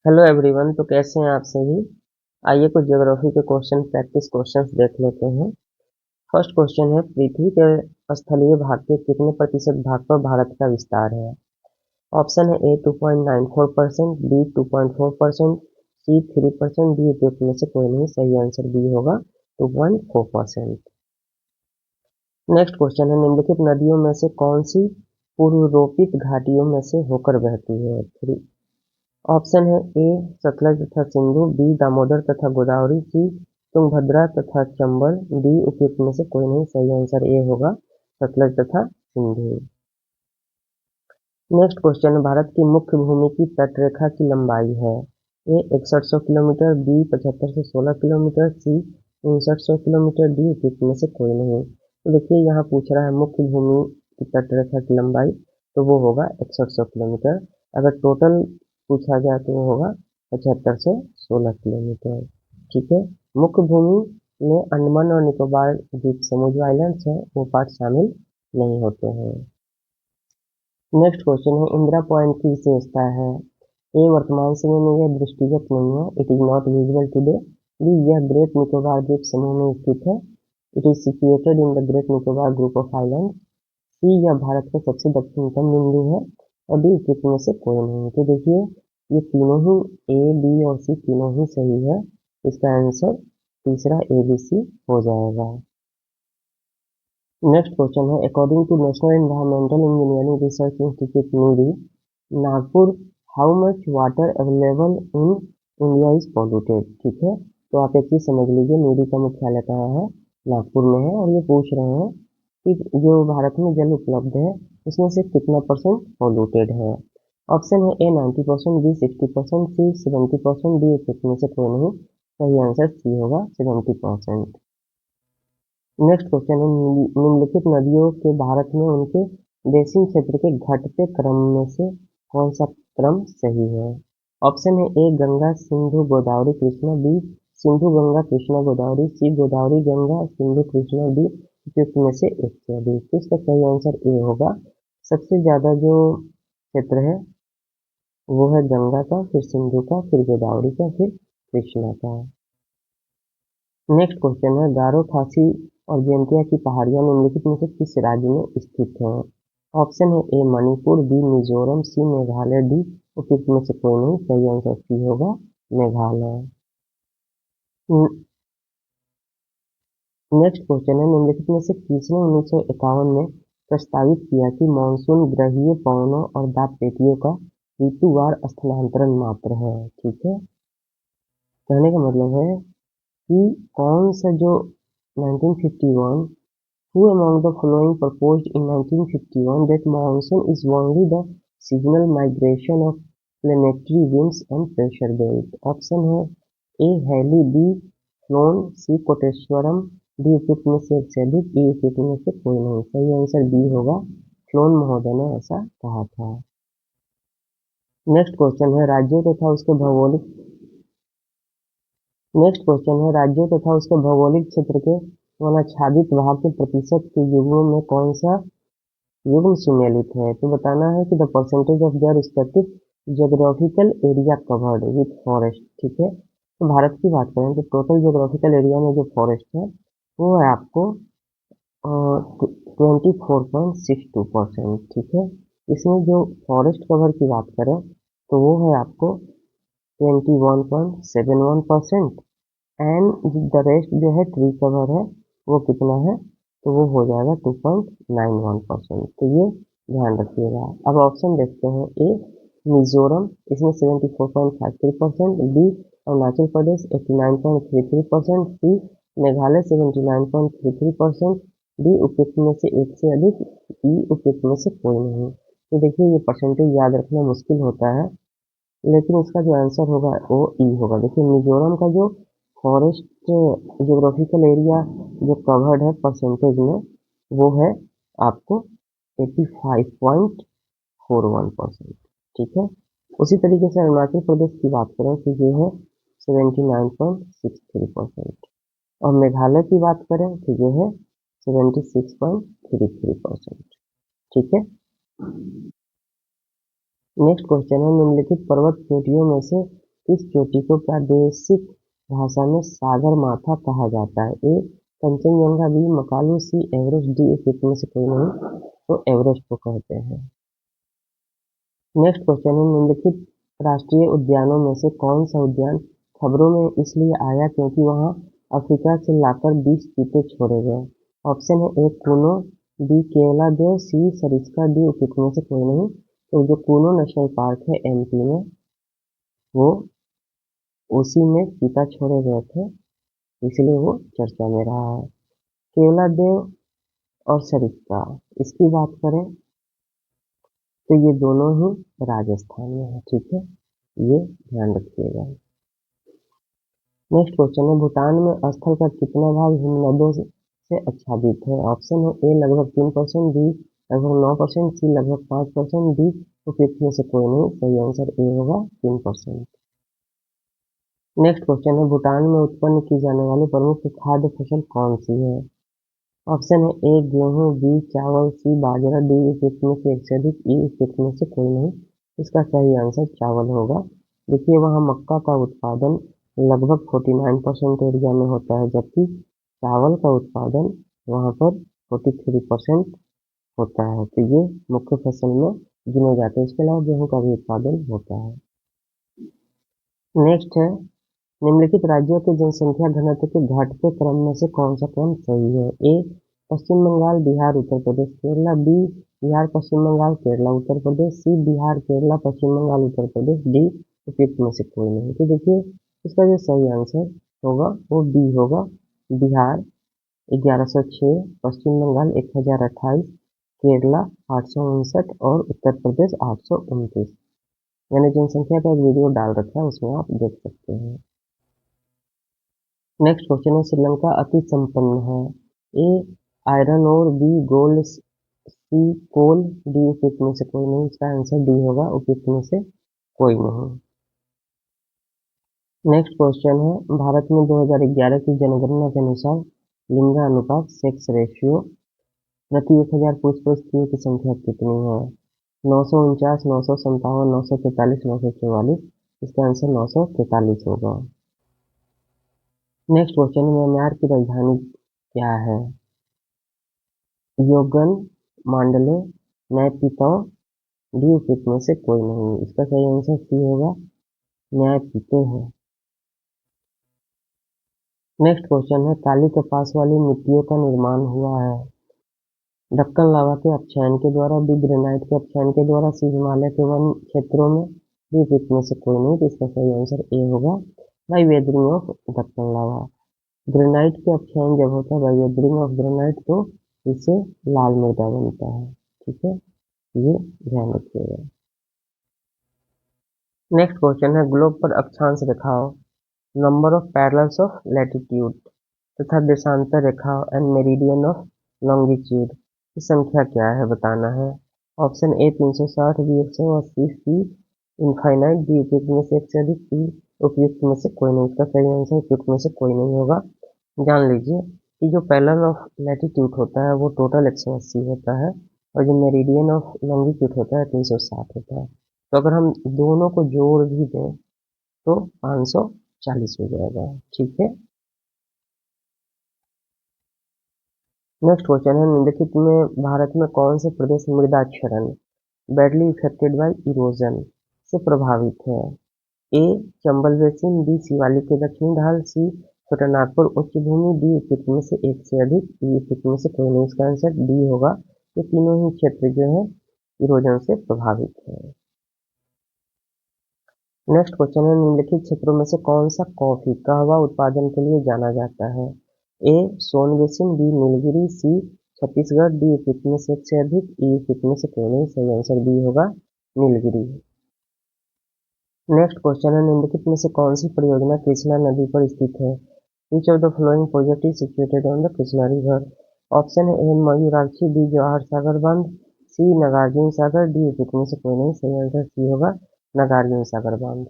Hello everyone. तो कैसे हैं आप सभी। आइए कुछ ज्योग्राफी के क्वेश्चन प्रैक्टिस क्वेश्चंस देख लेते हैं। फर्स्ट क्वेश्चन है, पृथ्वी के स्थलीय भाग के कितने प्रतिशत भाग पर भारत का विस्तार है। ऑप्शन है ए 2.94%, बी 2.4%, सी 3%, डी उपयुक्त में से कोई नहीं। सही आंसर बी होगा 2.4%। नेक्स्ट क्वेश्चन है, निम्नलिखित नदियों में से कौन सी पूर्वरोपित घाटियों में से होकर बहती है। ऑप्शन है ए सतलज तथा सिंधु, बी दामोदर तथा गोदावरी, सी तुंगभद्रा तथा चंबल, डी उपयुक्त में से कोई नहीं। सही आंसर ए होगा सतलज तथा सिंधु। नेक्स्ट क्वेश्चन, भारत की मुख्य भूमि की तटरेखा की लंबाई है। ए 6100 किलोमीटर, बी 75 से 16 किलोमीटर, सी 5900 किलोमीटर, डी उपयुक्त में से कोई नहीं। तो देखिए यहाँ पूछ रहा है मुख्य भूमि की तटरेखा की लंबाई, तो वो होगा 6100 किलोमीटर। अगर टोटल पूछा जाए तो वो होगा 75 से 16 किलोमीटर। ठीक है। मुख्य भूमि में अंडमान और निकोबार द्वीप समूह जो आइलैंड्स हैं वो पार्ट शामिल नहीं होते हैं। नेक्स्ट क्वेश्चन है, इंदिरा पॉइंट की विशेषता है। ए वर्तमान समय में यह दृष्टिगत नहीं है, it is not visible today. B यह ग्रेट निकोबार द्वीप समूह में स्थित है, it is situated in the Great Nicobar group of island. C यह भारत का सबसे दक्षिणतम बिंदु है, और डी उपयुक्त में से कोई नहीं। तो देखिए ये तीनों ही ए बी और सी तीनों ही सही है। इसका आंसर तीसरा ए बी सी हो जाएगा। नेक्स्ट क्वेश्चन है, according to National Environmental Engineering Research Institute NEERI, Nagpur, how much water available in India is polluted. ठीक है। तो आप एक चीज समझ लीजिए, नीरी का मुख्यालय कहाँ है, नागपुर में है। और ये पूछ रहे हैं कि जो भारत में जल उपलब्ध है उसमें से कितना परसेंट पॉल्यूटेड है। ऑप्शन है ए 90%, बी 60%, सी 70%, डी उपयुक्त में से कोई नहीं। सही आंसर सी होगा 70%। नेक्स्ट क्वेश्चन है, निम्नलिखित नदियों के भारत में उनके बेसिन क्षेत्र के घटते क्रम में से कौन सा क्रम सही है। ऑप्शन है ए गंगा सिंधु गोदावरी कृष्णा, बी सिंधु गंगा कृष्णा गोदावरी, सी गोदावरी गंगा सिंधु कृष्णा, डी उपयुक्त में से एक से अधिक। तो इसका सही आंसर ए होगा। सबसे ज्यादा जो क्षेत्र है वो है गंगा का, फिर सिंधु का, फिर गोदावरी का, फिर कृष्णा का। नेक्स्ट क्वेश्चन है, गारो खासी और जयंतिया की पहाड़ियां निम्नलिखित में से किस राज्य में स्थित हैं। ऑप्शन है ए मणिपुर, बी मिजोरम, सी मेघालय, डी उपयुक्त में से कोई नहीं। सही आंसर सी होगा मेघालय। नेक्स्ट क्वेश्चन है, निम्नलिखित में से किसने 1951 में प्रस्तावित किया कि मानसून ग्रहीय पवनों और दाब पेटियों का ऋतुवार स्थानांतरण मात्र है। ठीक है। कहने का मतलब है कि कौन सा जो 1951, who among the following proposed in 1951 that monsoon is only the seasonal migration of planetary winds and pressure belt? Option है A Halley, B Flohn, C Koteswaram, D उपयुक्त में से एक से अधिक, ई उपयुक्त में से कोई नहीं। सही आंसर बी होगा, फ्लोन महोदय ने ऐसा कहा था। नेक्स्ट क्वेश्चन है, राज्यों तथा उसके भौगोलिक नेक्स्ट क्वेश्चन है, राज्यों तथा उसके भौगोलिक क्षेत्र के वनाच्छादित भाग के प्रतिशत के युग्मों में कौन सा युग्म सुमेलित है। तो बताना है कि the percentage of their respective geographical area covered with forest. ठीक है। तो भारत की बात करें तो टोटल ज्योग्राफिकल एरिया में जो फॉरेस्ट है वो है आपको 24.62%। ठीक है। इसमें जो फॉरेस्ट कवर की बात करें तो वो है आपको 21.71%। एंड द रेस्ट जो है ट्री कवर है वो कितना है, तो वो हो जाएगा 2.91%। तो ये ध्यान रखिएगा। अब ऑप्शन देखते हैं, ए मिजोरम, इसमें 74.53%, बी अरुणाचल प्रदेश 89.33%, सी मेघालय 79.33%, डी उपयुक्त में से एक से अधिक, ई उपयुक्त में से कोई नहीं। तो देखिए ये परसेंटेज याद रखना मुश्किल होता है, लेकिन इसका जो आंसर होगा वो ई होगा। देखिए मिजोरम का जो फॉरेस्ट ज्योग्राफिकल एरिया जो कवर्ड है परसेंटेज में वो है आपको 85.41%। ठीक है। उसी तरीके से अरुणाचल प्रदेश की बात करें तो ये है 79.63%। और मेघालय की बात करें तो ये है 76.33%। ठीक है। नेक्स्ट क्वेश्चन है, निम्नलिखित पर्वत चोटियों में से इस चोटी को प्रादेशिक भाषा में सागर माथा कहा जाता है? ए कंचनजंगा, बी मकालू, सी एवरेस्ट, डी उपयुक्त में से कोई नहीं तो एवरेस्ट को कहते हैं। नेक्स्ट क्वेश्चन है, निम्नलिखित राष्ट्रीय उद्यानों में से कौन सा उद्यान खबरों में इसलिए आया क्योंकि वहां अफ्रीका से लाकर 20 चीते छोड़े गए? ऑप्शन है ए कूनो, बी केवलादेव, सी सरिस्का, डी उपयुक्त में से कोई नहीं। तो जो कूनो नेशनल पार्क है एमपी में, वो उसी में चीता छोड़े गए थे, इसलिए वो चर्चा में रहा है। केवलादेव और सरिस्का, इसकी बात करें तो ये दोनों ही राजस्थान में है, ठीक है, ये ध्यान रखिएगा। नेक्स्ट क्वेश्चन है, भूटान में स्थल का कितना भाग हिमनदों से आच्छादित है? ऑप्शन है ए लगभग 3%, बी लगभग 9%, सी लगभग 5%, डी उपयुक्त में से कोई नहीं। सही आंसर ए होगा 3%। नेक्स्ट क्वेश्चन है, भूटान में उत्पन्न की जाने वाली प्रमुख खाद्य फसल कौन सी है? ऑप्शन है ए गेहूं, बी चावल, सी बाजरा, डी उपयुक्त में से एक से अधिक, ई उपयुक्त में से कोई नहीं। इसका सही आंसर चावल होगा। देखिए वहाँ मक्का का उत्पादन लगभग 49% एरिया में होता है, जबकि चावल का उत्पादन वहाँ पर 43% होता है। तो ये मुख्य फसल में गिने जाते हैं। इसके अलावा गेहूं का भी उत्पादन होता है। नेक्स्ट है, निम्नलिखित राज्यों के जनसंख्या घनत्व के घटते क्रम में से कौन सा क्रम सही है? ए पश्चिम बंगाल, बिहार, उत्तर प्रदेश, केरला, बी बिहार, पश्चिम बंगाल, केरला, उत्तर प्रदेश, सी बिहार, केरला, पश्चिम बंगाल, उत्तर प्रदेश, डी उपयुक्त में से कोई नहीं। तो देखिए इसका जो सही आंसर होगा वो डी होगा, बिहार 1106, पश्चिम बंगाल 1028, केरला 859 और उत्तर प्रदेश 829। मैंने जनसंख्या का एक वीडियो डाल रखा है, उसमें आप देख सकते हैं। नेक्स्ट क्वेश्चन है, श्रीलंका अति संपन्न है? ए आयरन और, बी गोल्ड, सी कोल, डी उपयुक्त में से कोई नहीं। इसका आंसर डी होगा, उपयुक्त में से कोई नहीं। नेक्स्ट क्वेश्चन है, भारत में 2011 की जनगणना के अनुसार लिंगानुपात सेक्स रेशियो प्रति 1000 पुरुष स्त्रियों की संख्या कितनी है? 949, 957, 943, 944। इसका आंसर 943 होगा। नेक्स्ट क्वेश्चन, म्यांमार की राजधानी क्या है? योगन, मांडले, नैपीताव, डी उपयुक्त में से कोई नहीं। इसका सही आंसर सी होगा, न्यायपीते है। नेक्स्ट क्वेश्चन है, काली कपास वाली मिट्टियों का निर्माण हुआ है? दक्कन लावा के अपक्षयन के द्वारा, बी ग्रेनाइट के अपक्षयन के द्वारा, सी हिमालय के वन क्षेत्रों में, डी उपयुक्त में से कोई नहीं। तो इसका सही आंसर ए होगा, by weathering of Deccan lava. Granite के अपक्षयन जब होता है बाई वेदरिंग ऑफ ग्रेनाइट, तो इससे लाल मृदा बनता है, ठीक है, ये ध्यान रखिएगा। नेक्स्ट क्वेश्चन है, ग्लोब पर अक्षांश रेखाओं, number of parallels of latitude तथा देशांतर रेखाओं एंड मेरिडियन ऑफ लॉन्गिट्यूड की संख्या क्या है बताना है। Option A 360, B 180, C infinite, D उपयुक्त में से एक से अधिक, सी उपयुक्त में से कोई नहीं। इसका सही आंसर उपयुक्त में से कोई नहीं होगा। जान लीजिए कि जो पैरेलल ऑफ लैटिट्यूड होता है वो टोटल 180 होता है, और जो मेरिडियन ऑफ लॉन्गिट्यूड होता है 360 होता है। तो अगर हम दोनों को जोड़ भी दें तो 540 हो जाएगा, ठीक है। नेक्स्ट क्वेश्चन है, निम्नलिखित में भारत में कौन से प्रदेश मृदा क्षरण बैडली इफेक्टेड बाय इरोजन से प्रभावित है? ए चंबल बेसिन, बी शिवालिक के दक्षिणी ढाल, सी छोटानागपुर उच्च भूमि, डी उपयुक्त में से एक से अधिक, ई उपयुक्त में से कोई नहीं। इसका आंसर डी होगा। ये तीनों ही क्षेत्र जो है इरोजन से प्रभावित है। नेक्स्ट क्वेश्चन है, निम्नलिखित क्षेत्रों में से कौन सा कॉफी कहवा उत्पादन के लिए जाना जाता है? ए सोन बेसिन, बी नीलगिरी, सी छत्तीसगढ़, डी उपयुक्त में से एक से अधिक, ई उपयुक्त में से कोई नहीं। सही आंसर बी होगा, नीलगिरी। नेक्स्ट क्वेश्चन है, निम्नलिखित में से कौन सी परियोजना कृष्णा नदी पर स्थित है? Which of the following project is situated on the Krishna river? Option है ए मयूराक्षी, बी जवाहर सागर बांध, सी नागार्जुन सागर, डी उपयुक्त में से कोई नहीं। सही आंसर सी होगा, नागार्जुन सागर बांध।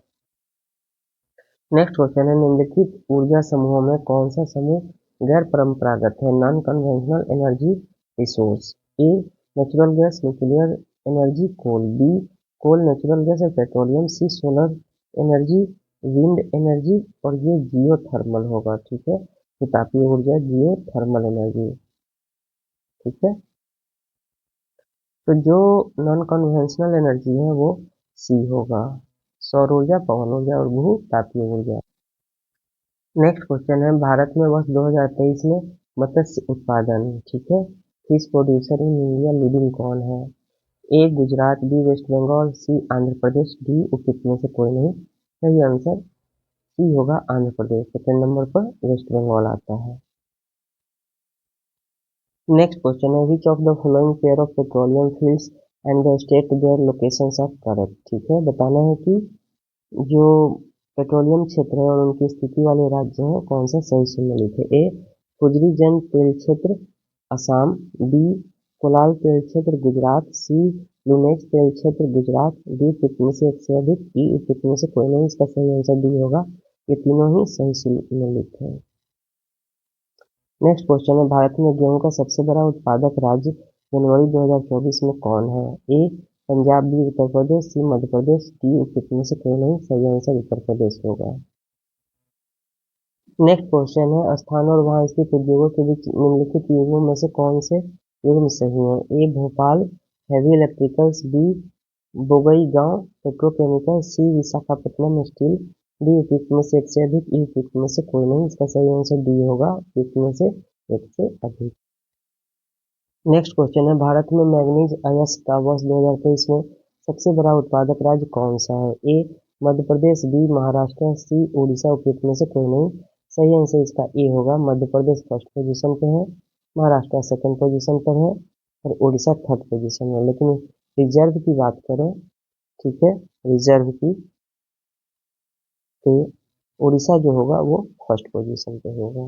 नेक्स्ट क्वेश्चन है, निम्नलिखित ऊर्जा समूहों में कौन सा समूह गैर परंपरागत है, non conventional energy resource? A natural gas, nuclear energy, coal, B coal, natural gas और petroleum, C solar energy, wind energy और ये जियो थर्मल होगा, ठीक है। तो तापीय ऊर्जा जियो थर्मल एनर्जी, ठीक है। तो जो नॉन कन्वेंशनल एनर्जी है वो सी होगा, सौर ऊर्जा, पवन ऊर्जा और भू तापीय ऊर्जा। नेक्स्ट क्वेश्चन है, भारत में वर्ष 2023 में मत्स्य उत्पादन, ठीक है, fish producer in India leading कौन है? A Gujarat, B West Bengal, C Andhra Pradesh, D उपयुक्त में से कोई नहीं। सही आंसर सी होगा, आंध्र प्रदेश। सेकंड नंबर पर वेस्ट बंगाल आता है। नेक्स्ट क्वेश्चन है, which of the following pair of petroleum fields and the state their locations are correct, ठीक है। बताना है कि जो पेट्रोलियम क्षेत्र है और उनकी स्थिति वाले राज्य हैं कौन सा सही सुमेलित है। ए फुजरी जन तेल क्षेत्र असम, बी कोलाल तेल क्षेत्र गुजरात, सी लुनेज तेल क्षेत्र गुजरात, डी उपयुक्त में से एक से अधिक, ई उपयुक्त में से कोई नहीं। इसका सही आंसर डी होगा, ये तीनों ही सही सुमेलित है। नेक्स्ट क्वेश्चन है, भारत में गेहूं का सबसे बड़ा उत्पादक राज्य जनवरी 2024 में कौन है? ए पंजाब, बी उत्तर प्रदेश, सी मध्य प्रदेश, डी उपयुक्त में से कोई नहीं। सही आंसर उत्तर प्रदेश होगा। नेक्स्ट क्वेश्चन है, स्थान और वहां स्थित उद्योगों के बीच निम्नलिखित युगों में से कौन से युग्म सही है? A Bhopal Heavy Electricals, B Bongaigaon Petrochemicals, C Visakhapatnam Steel, D उपयुक्त में से एक से अधिक, ई उपयुक्त में से कोई नहीं। इसका सही आंसर डी होगा, उपयुक्त में से एक से अधिक। नेक्स्ट क्वेश्चन है, भारत में मैग्नीज अयस्क का वर्ष 2023 में सबसे बड़ा उत्पादक राज्य कौन सा है? ए मध्य प्रदेश, बी महाराष्ट्र, सी उड़ीसा, उपयुक्त में से कोई नहीं। सही आंसर इसका ए होगा, मध्य प्रदेश फर्स्ट पोजीशन पे है, महाराष्ट्र सेकंड पोजीशन पर है और उड़ीसा थर्ड पोजीशन में। लेकिन रिजर्व की बात करें, ठीक है, रिजर्व की, तो उड़ीसा जो होगा वो फर्स्ट पोजीशन पे होगा।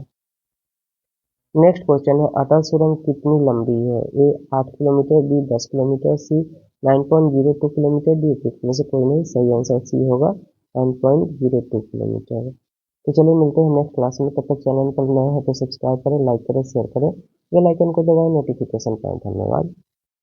नेक्स्ट क्वेश्चन है, अटल सुरंग कितनी लंबी है? ए 8 किलोमीटर, बी 10 किलोमीटर, सी 9.02 किलोमीटर, डी उपयुक्त में से कोई नहीं। सही आंसर सी होगा, 9.02 किलोमीटर। तो चलिए मिलते हैं नेक्स्ट क्लास में, तब तक चैनल पर नए हैं तो सब्सक्राइब करें, लाइक करें, शेयर करें, बेल आइकन को दबाएं, नोटिफिकेशन पाएं। धन्यवाद।